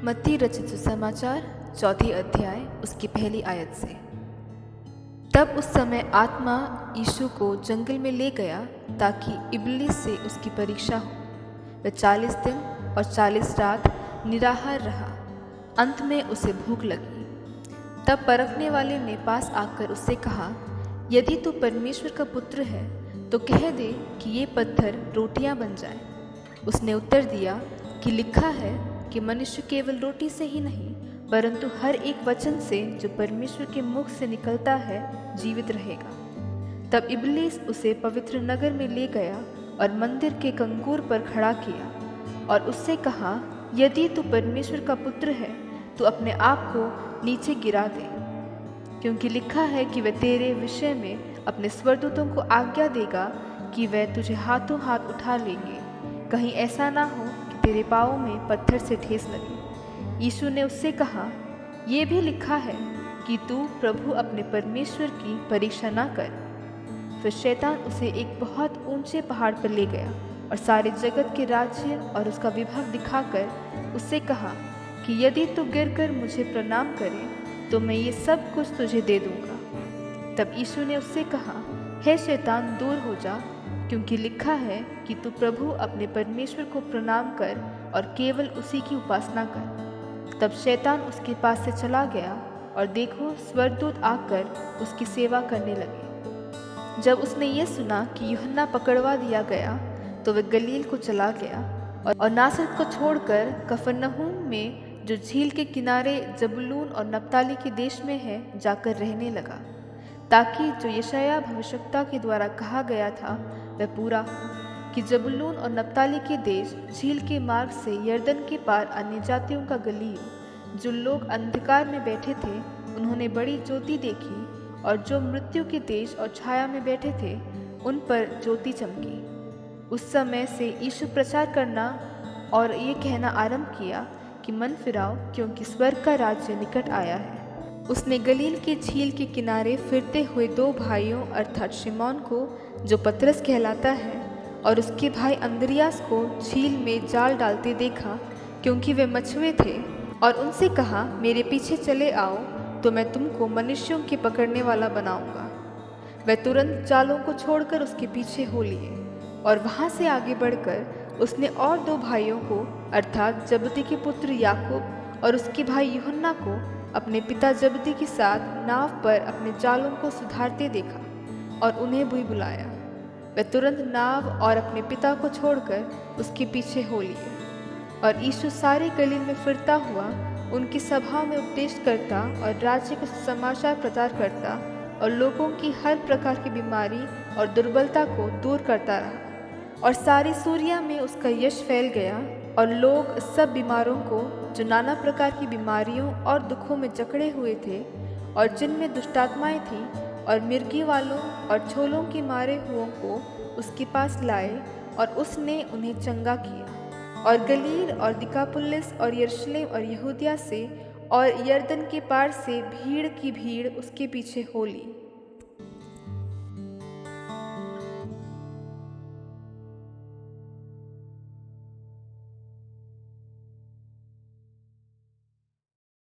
मत्ती रचित सुसमाचार 4 अध्याय उसकी पहली आयत से। तब उस समय आत्मा यीशु को जंगल में ले गया ताकि इब्लीस से उसकी परीक्षा हो। वह 40 दिन और 40 रात निराहार रहा। अंत में उसे भूख लगी। तब परखने वाले ने पास आकर उससे कहा, यदि तू परमेश्वर का पुत्र है तो कह दे कि ये पत्थर रोटियां बन जाए। उसने उत्तर दिया कि लिखा है कि मनुष्य केवल रोटी से ही नहीं परंतु हर एक वचन से जो परमेश्वर के मुख से निकलता है जीवित रहेगा। तब इब्लीस उसे पवित्र नगर में ले गया और मंदिर के कंगूर पर खड़ा किया और उससे कहा, यदि तू परमेश्वर का पुत्र है तो अपने आप को नीचे गिरा दे, क्योंकि लिखा है कि वह तेरे विषय में अपने स्वर्गदूतों को आज्ञा देगा कि वह तुझे हाथों हाथ उठा लेंगे, कहीं ऐसा ना हो कि तेरे पाँवों में पत्थर से ठेस लगे। यीशु ने उससे कहा, यह भी लिखा है कि तू प्रभु अपने परमेश्वर की परीक्षा ना कर। फिर शैतान उसे एक बहुत ऊंचे पहाड़ पर ले गया और सारे जगत के राज्य और उसका विभाग दिखाकर उससे कहा कि यदि तू गिरकर मुझे प्रणाम करे तो मैं ये सब कुछ तुझे दे दूंगा। तब यीशु ने उससे कहा, हे शैतान, दूर हो जा, क्योंकि लिखा है कि तू प्रभु अपने परमेश्वर को प्रणाम कर और केवल उसी की उपासना कर। तब शैतान उसके पास से चला गया और देखो, स्वर्गदूत आकर उसकी सेवा करने लगे। जब उसने ये सुना कि यूहन्ना पकड़वा दिया गया तो वह गलील को चला गया और नासरत को छोड़कर कफरनहूम में जो झील के किनारे जबूलून और नप्ताली के देश में है जाकर रहने लगा, ताकि जो यशायाह भविष्यवक्ता के द्वारा कहा गया था वह पूरा हो कि जबूलून और नप्ताली के देश झील के मार्ग से यरदन के पार अन्य जातियों का गलील। जो लोग अंधकार में बैठे थे उन्होंने बड़ी ज्योति देखी, और जो मृत्यु के देश और छाया में बैठे थे उन पर ज्योति चमकी। उस समय से यीशु प्रचार करना और ये कहना आरंभ किया कि मन फिराओ, क्योंकि स्वर्ग का राज्य निकट आया है। उसने गलील के झील के किनारे फिरते हुए 2 भाइयों अर्थात शिमोन को, जो पतरस कहलाता है, और उसके भाई अंद्रियास को झील में जाल डालते देखा, क्योंकि वे मछुए थे, और उनसे कहा, मेरे पीछे चले आओ तो मैं तुमको मनुष्यों के पकड़ने वाला बनाऊंगा। वह तुरंत जालों को छोड़कर उसके पीछे हो लिए, और वहाँ से आगे बढ़कर उसने और 2 भाइयों को अर्थात जबदी के पुत्र याकूब और उसके भाई यूहन्ना को अपने पिता जबदी के साथ नाव पर अपने जालों को सुधारते देखा और उन्हें भी बुलाया। वह तुरंत नाव और अपने पिता को छोड़कर उसके पीछे हो लिए। और यीशु सारे गलील में फिरता हुआ उनकी सभाओं में उपदेश करता और राज्य का समाचार प्रचार करता और लोगों की हर प्रकार की बीमारी और दुर्बलता को दूर करता रहा। और सारी सूरिया में उसका यश फैल गया, और लोग सब बीमारों को, जो नाना प्रकार की बीमारियों और दुखों में जकड़े हुए थे और जिनमें दुष्टात्माएं थीं, और मिर्गी वालों और छोलों के मारे हुओं को उसके पास लाए, और उसने उन्हें चंगा किया। और गलील और दिकापुलिस और यरूशलेम और यहूदिया से और यरदन के पार से भीड़ की भीड़ उसके पीछे हो ली।